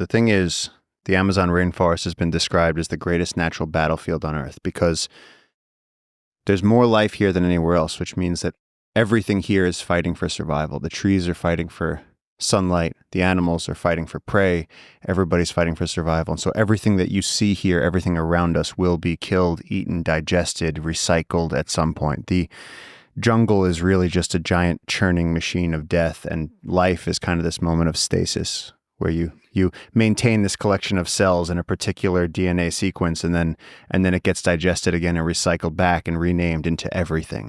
The thing is, the Amazon rainforest has been described as the greatest natural battlefield on Earth because there's more life here than anywhere else, which means that everything here is fighting for survival. The trees are fighting for sunlight. The animals are fighting for prey. Everybody's fighting for survival. And so everything that you see here, everything around us will be killed, eaten, digested, recycled at some point. The jungle is really just a giant churning machine of death, and life is kind of this moment of stasis where you maintain this collection of cells in a particular DNA sequence, and then it gets digested again and recycled back and renamed into everything.